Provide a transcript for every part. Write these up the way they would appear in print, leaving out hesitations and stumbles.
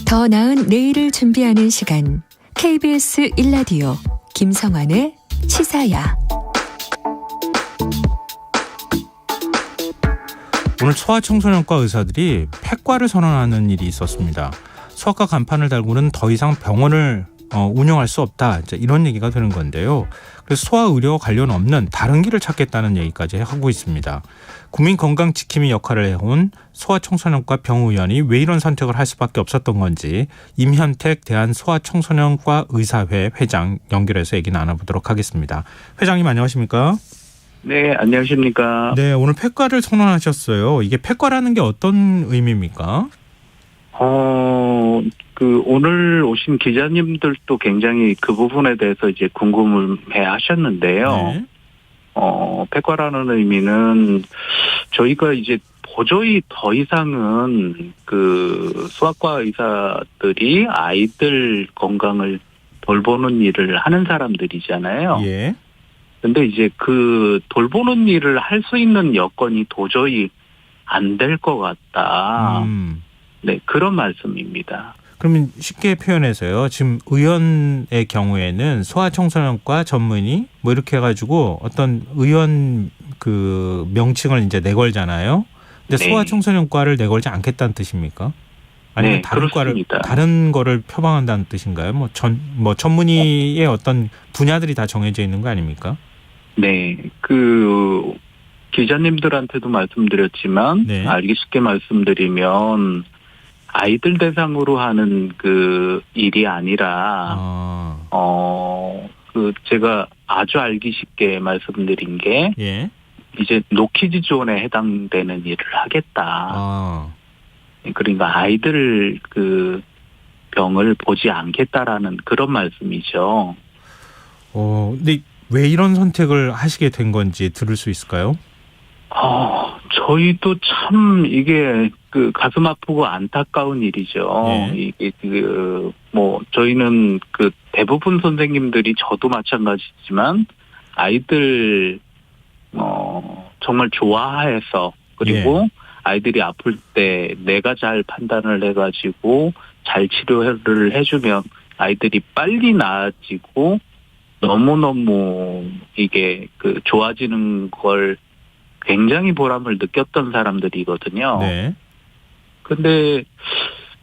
더 나은 내일을 준비하는 시간 KBS 1라디오 김성환의 시사야. 오늘 소아청소년과 의사들이 폐과를 선언하는 일이 있었습니다. 소아과 간판을 달고는 더 이상 병원을 운영할 수 없다, 이런 얘기가 되는 건데요. 그래서 소아 의료와 관련 없는 다른 길을 찾겠다는 얘기까지 하고 있습니다. 국민건강지킴이 역할을 해온 소아청소년과 병의원이 왜 이런 선택을 할 수밖에 없었던 건지 임현택 대한소아청소년과 의사회 회장 연결해서 얘기 나눠보도록 하겠습니다. 회장님 안녕하십니까? 네, 안녕하십니까? 네, 오늘 폐과를 선언하셨어요. 이게 폐과라는 게 어떤 의미입니까? 오늘 오신 기자님들도 굉장히 그 부분에 대해서 이제 궁금해 하셨는데요. 네. 폐과라는 의미는 저희가 이제 도저히 더 이상은 그 소아과 의사들이 아이들 건강을 돌보는 일을 하는 사람들이잖아요. 예. 근데 이제 그 돌보는 일을 할 수 있는 여건이 도저히 안 될 것 같다. 네, 그런 말씀입니다. 그러면 쉽게 표현해서요. 지금 의원의 경우에는 소아청소년과 전문의 뭐 이렇게 해가지고 어떤 의원 그 명칭을 이제 내걸잖아요. 근데 네. 소아청소년과를 내걸지 않겠다는 뜻입니까? 아니면 네, 다른 그렇습니다. 다른 거를 표방한다는 뜻인가요? 전문의의 어떤 분야들이 다 정해져 있는 거 아닙니까? 네, 그 기자님들한테도 말씀드렸지만 네. 알기 쉽게 말씀드리면 아이들 대상으로 하는 그 일이 아니라 제가 아주 알기 쉽게 말씀드린 게 예. 이제 노키즈 존에 해당되는 일을 하겠다. 그러니까 아이들 그 병을 보지 않겠다라는 그런 말씀이죠. 근데 왜 이런 선택을 하시게 된 건지 들을 수 있을까요? 저희도 참 이게 그 가슴 아프고 안타까운 일이죠. 예. 이게 저희는 그 대부분 선생님들이 저도 마찬가지지만 아이들 정말 좋아해서 그리고 예. 아이들이 아플 때 내가 잘 판단을 해가지고 잘 치료를 해주면 아이들이 빨리 나아지고 너무너무 이게 그 좋아지는 걸 굉장히 보람을 느꼈던 사람들이거든요. 네. 근데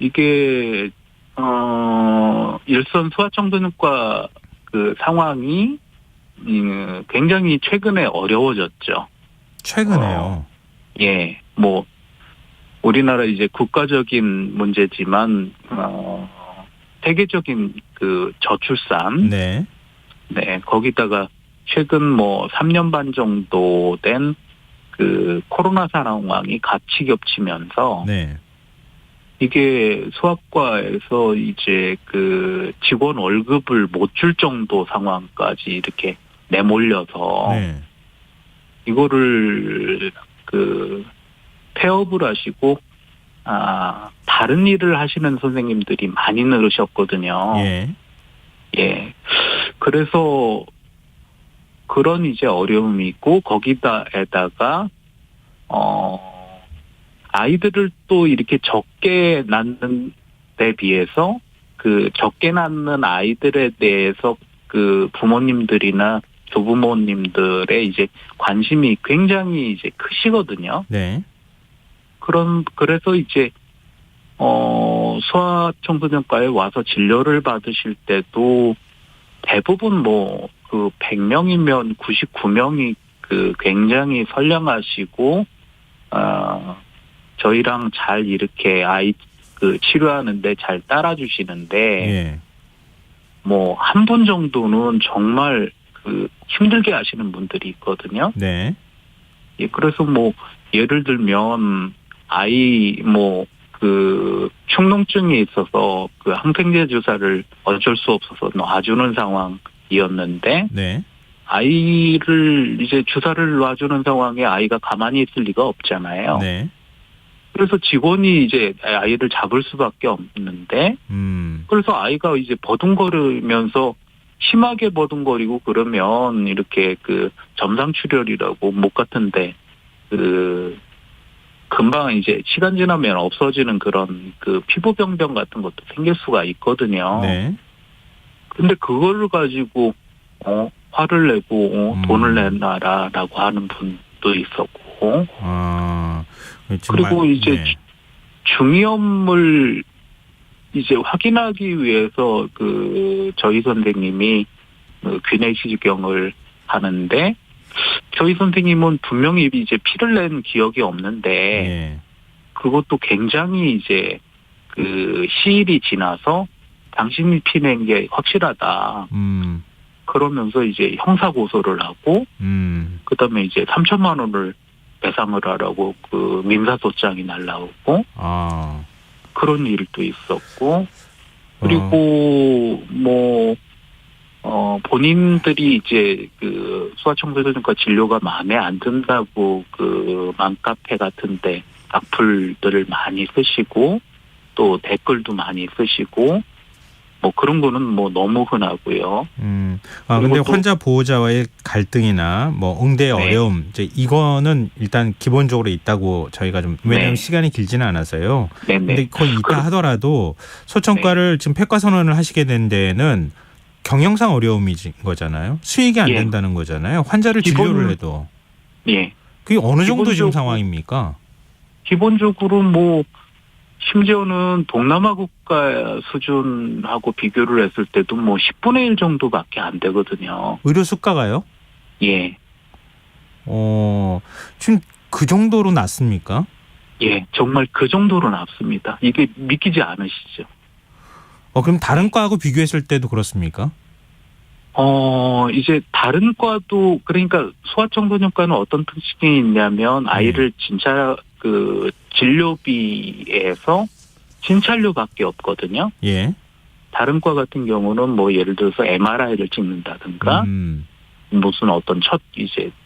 이게 일선 소아청소년과 그 상황이 굉장히 최근에 어려워졌죠. 최근에요. 예, 우리나라 이제 국가적인 문제지만 세계적인 그 저출산, 네. 네, 거기다가 최근 3년 반 정도 된 그 코로나 상황이 같이 겹치면서 네. 이게 소아과에서 이제 그 직원 월급을 못 줄 정도 상황까지 이렇게 내몰려서 네. 이거를 그 폐업을 하시고 다른 일을 하시는 선생님들이 많이 늘으셨거든요. 예. 예. 그래서 그런 이제 어려움이 있고 거기다에다가 아이들을 또 이렇게 적게 낳는 데 비해서 그 적게 낳는 아이들에 대해서 그 부모님들이나 조부모님들의 이제 관심이 굉장히 이제 크시거든요. 네. 그래서 이제 소아청소년과에 와서 진료를 받으실 때도 대부분 그 100명이면 99명이 그 굉장히 선량하시고 저희랑 잘 이렇게 아이 그 치료하는데 잘 따라주시는데 예. 한 분 정도는 정말 그 힘들게 하시는 분들이 있거든요. 네. 예, 그래서 예를 들면 아이 그 축농증이 있어서 그 항생제 주사를 어쩔 수 없어서 놔주는 상황이었는데 네. 아이를 이제 주사를 놔주는 상황에 아이가 가만히 있을 리가 없잖아요. 네. 그래서 직원이 이제 아이를 잡을 수밖에 없는데 그래서 아이가 이제 버둥거리면서 심하게 버둥거리고 그러면 이렇게 그 점상출혈이라고 목 같은데 금방 이제 시간 지나면 없어지는 그런 그 피부병변 같은 것도 생길 수가 있거든요. 네. 근데 그거를 가지고 화를 내고 돈을 내놔라라고 하는 분도 있었고. 그리고 이제 네. 중이염을 이제 확인하기 위해서 그 저희 선생님이 귀내시경을 하는데 저희 선생님은 분명히 이제 피를 낸 기억이 없는데 네. 그것도 굉장히 이제 그 시일이 지나서 당신이 피 낸 게 확실하다. 그러면서 이제 형사 고소를 하고 그다음에 이제 3천만 원을 배상을 하라고 그 민사소장이 날라오고 그런 일도 있었고 그리고 본인들이 이제 그 소아청소년과 진료가 마음에 안 든다고 그 맘카페 같은데 악플들을 많이 쓰시고 또 댓글도 많이 쓰시고 그런 거는 너무 흔하고요. 근데 환자 보호자와의 갈등이나 응대의 네. 어려움 이제 이거는 일단 기본적으로 있다고 저희가 좀 왜냐하면 네. 시간이 길지는 않아서요. 네네. 근데 거의 있다 하더라도 소청과를 지금 폐과 선언을 하시게 된 데에는 경영상 어려움이 거잖아요. 수익이 안 예. 된다는 거잖아요. 환자를 진료를 해도. 예. 그게 어느 정도 지금 기본적으로- 상황입니까? 기본적으로 심지어는 동남아 국가 수준하고 비교를 했을 때도 10분의 1 정도밖에 안 되거든요. 의료 수가가요? 예. 지금 그 정도로 낮습니까? 예. 정말 그 정도로 낮습니다. 이게 믿기지 않으시죠? 그럼 다른 과하고 비교했을 때도 그렇습니까? 이제 다른 과도 그러니까 소아청소년과는 어떤 특징이 있냐면 아이를 진짜 그 진료비에서 진찰료밖에 없거든요. 예. 다른 과 같은 경우는 예를 들어서 MRI를 찍는다든가 무슨 어떤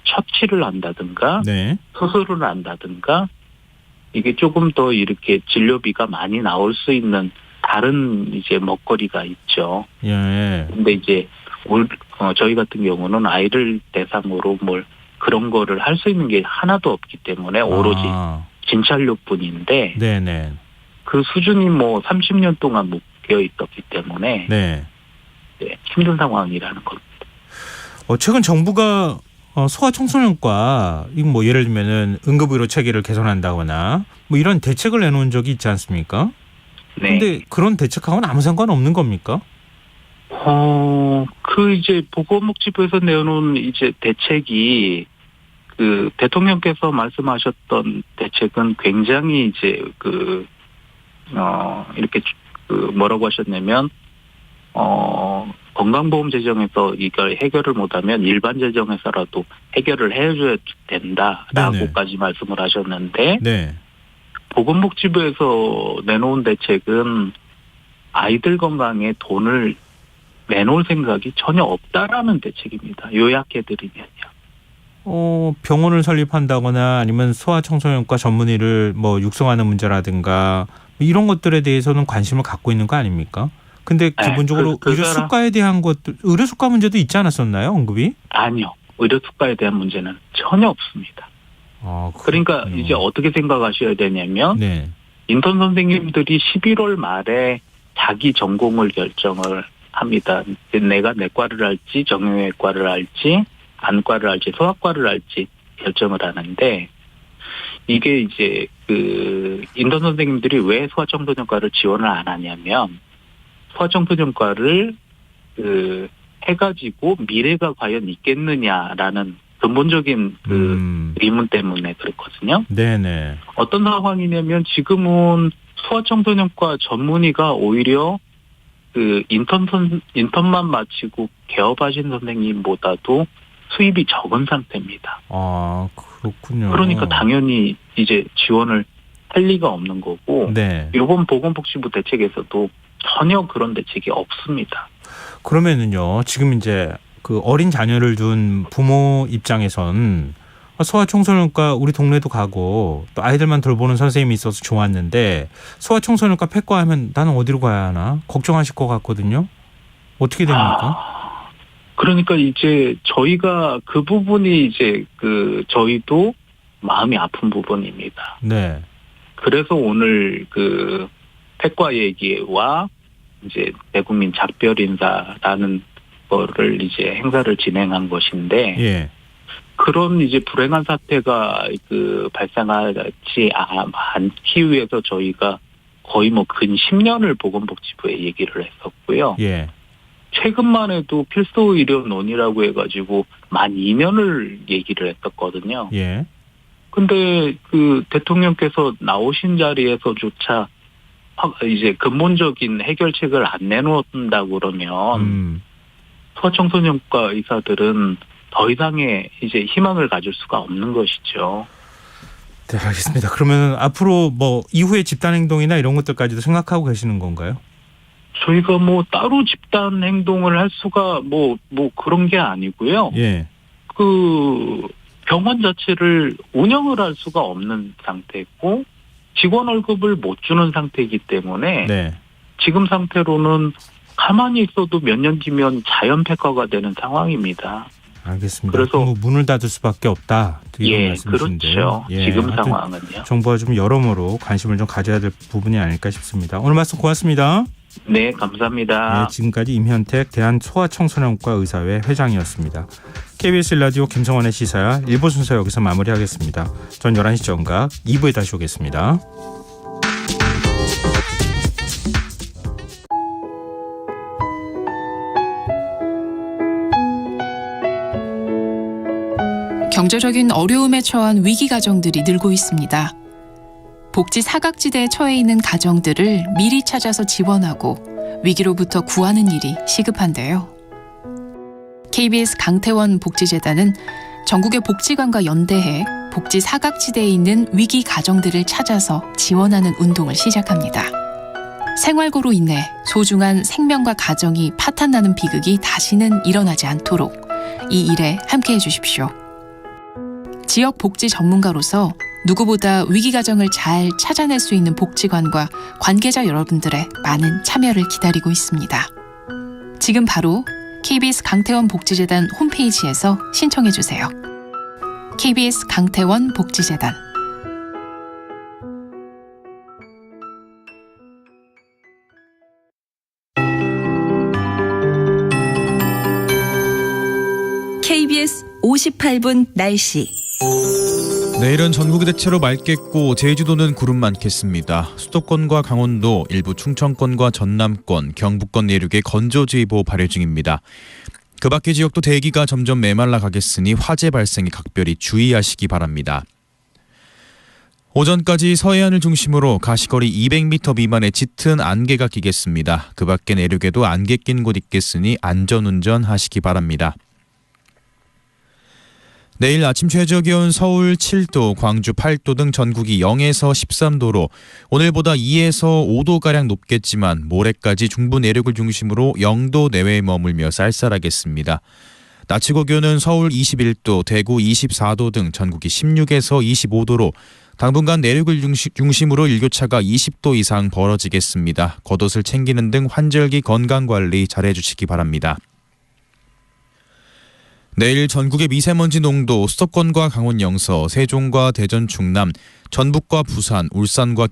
처치를 한다든가 네. 수술을 한다든가 이게 조금 더 이렇게 진료비가 많이 나올 수 있는 다른 이제 먹거리가 있죠. 예. 근데 이제 저희 같은 경우는 아이를 대상으로 그런 거를 할 수 있는 게 하나도 없기 때문에 오로지 진찰료뿐인데 네네. 그 수준이 30년 동안 묶여 있었기 때문에 네. 네, 힘든 상황이라는 겁니다. 최근 정부가 소아청소년과 예를 들면은 응급의료 체계를 개선한다거나 이런 대책을 내놓은 적이 있지 않습니까? 네. 근데 그런 대책하고는 아무 상관없는 겁니까? 이제 보건복지부에서 내놓은 이제 대책이 그 대통령께서 말씀하셨던 대책은 굉장히 이제 이렇게 뭐라고 하셨냐면 건강보험 재정에서 이걸 해결을 못하면 일반 재정에서라도 해결을 해줘야 된다라고까지 말씀을 하셨는데 네. 보건복지부에서 내놓은 대책은 아이들 건강에 돈을 내놓을 생각이 전혀 없다라는 대책입니다. 요약해드리면요. 병원을 설립한다거나 아니면 소아청소년과 전문의를 육성하는 문제라든가 이런 것들에 대해서는 관심을 갖고 있는 거 아닙니까? 근데 기본적으로 의료 수가에 대한 것도 의료 수가 문제도 있지 않았었나요, 언급이? 아니요. 의료 수가에 대한 문제는 전혀 없습니다. 그러니까 이제 어떻게 생각하셔야 되냐면 네. 인턴 선생님들이 11월 말에 자기 전공을 결정을 합니다. 내가 내과를 할지 정형외과를 할지 안과를 할지 소아과를 할지 결정을 하는데 이게 이제 인턴 선생님들이 왜 소아청소년과를 지원을 안 하냐면 소아청소년과를 해가지고 미래가 과연 있겠느냐라는 근본적인 의문 때문에 그렇거든요. 네네. 어떤 상황이냐면 지금은 소아청소년과 전문의가 오히려 인턴만 마치고 개업하신 선생님보다도 수입이 적은 상태입니다. 그렇군요. 그러니까 당연히 이제 지원을 할 리가 없는 거고 네. 이번 보건복지부 대책에서도 전혀 그런 대책이 없습니다. 그러면은요. 지금 이제 어린 자녀를 둔 부모 입장에선 소아청소년과 우리 동네도 가고 또 아이들만 돌보는 선생님이 있어서 좋았는데 소아청소년과 폐과하면 나는 어디로 가야 하나 걱정하실 것 같거든요. 어떻게 됩니까? 그러니까 이제 저희가 그 부분이 이제 저희도 마음이 아픈 부분입니다. 네. 그래서 오늘 그 폐과 얘기와 이제 대국민 작별 인사라는 거를 이제 행사를 진행한 것인데 예. 그런 이제 불행한 사태가 그 발생하지 않기 위해서 저희가 거의 뭐 근 10년을 보건복지부에 얘기를 했었고요. 예. 최근만 해도 필수 의료 논의라고 해가지고 만 2년을 얘기를 했었거든요. 예. 근데 그 대통령께서 나오신 자리에서조차 이제 근본적인 해결책을 안 내놓는다 그러면 소아청소년과 의사들은 더 이상의 이제 희망을 가질 수가 없는 것이죠. 네, 알겠습니다. 그러면 앞으로 뭐 이후에 집단 행동이나 이런 것들까지도 생각하고 계시는 건가요? 저희가 뭐 따로 집단 행동을 할 수가 뭐 그런 게 아니고요. 예. 그 병원 자체를 운영을 할 수가 없는 상태고 직원 월급을 못 주는 상태이기 때문에 네. 지금 상태로는 가만히 있어도 몇 년 뒤면 자연 폐과가 되는 상황입니다. 알겠습니다. 그래서 뭐 문을 닫을 수밖에 없다. 이런 예, 말씀이신데요. 그렇죠. 지금 하여튼 상황은요. 정부가 좀 여러모로 관심을 좀 가져야 될 부분이 아닐까 싶습니다. 오늘 말씀 고맙습니다. 네, 감사합니다. 네, 지금까지 임현택 대한소아청소년과 의사회 회장이었습니다. KBS 라디오 김성환의 시사야 1부 순서 여기서 마무리하겠습니다. 전 11시 정각 2부에 다시 오겠습니다. 경제적인 어려움에 처한 위기 가정들이 늘고 있습니다. 복지 사각지대에 처해 있는 가정들을 미리 찾아서 지원하고 위기로부터 구하는 일이 시급한데요. KBS 강태원 복지재단은 전국의 복지관과 연대해 복지 사각지대에 있는 위기 가정들을 찾아서 지원하는 운동을 시작합니다. 생활고로 인해 소중한 생명과 가정이 파탄나는 비극이 다시는 일어나지 않도록 이 일에 함께해 주십시오. 지역 복지 전문가로서 누구보다 위기 가정을 잘 찾아낼 수 있는 복지관과 관계자 여러분들의 많은 참여를 기다리고 있습니다. 지금 바로 KBS 강태원 복지재단 홈페이지에서 신청해 주세요. KBS 강태원 복지재단. KBS 58분 날씨. 내일은 전국이 대체로 맑겠고 제주도는 구름 많겠습니다. 수도권과 강원도, 일부 충청권과 전남권, 경북권 내륙에 건조주의보 발효 중입니다. 그 밖의 지역도 대기가 점점 메말라 가겠으니 화재 발생에 각별히 주의하시기 바랍니다. 오전까지 서해안을 중심으로 가시거리 200m 미만의 짙은 안개가 끼겠습니다. 그 밖의 내륙에도 안개 낀 곳 있겠으니 안전운전 하시기 바랍니다. 내일 아침 최저 기온 서울 7도, 광주 8도 등 전국이 0에서 13도로 오늘보다 2에서 5도가량 높겠지만 모레까지 중부 내륙을 중심으로 0도 내외에 머물며 쌀쌀하겠습니다. 낮 최고 기온은 서울 21도, 대구 24도 등 전국이 16에서 25도로 당분간 내륙을 중심으로 일교차가 20도 이상 벌어지겠습니다. 겉옷을 챙기는 등 환절기 건강관리 잘해주시기 바랍니다. 내일 전국의 미세먼지 농도 수도권과 강원 영서, 세종과 대전 충남, 전북과 부산, 울산과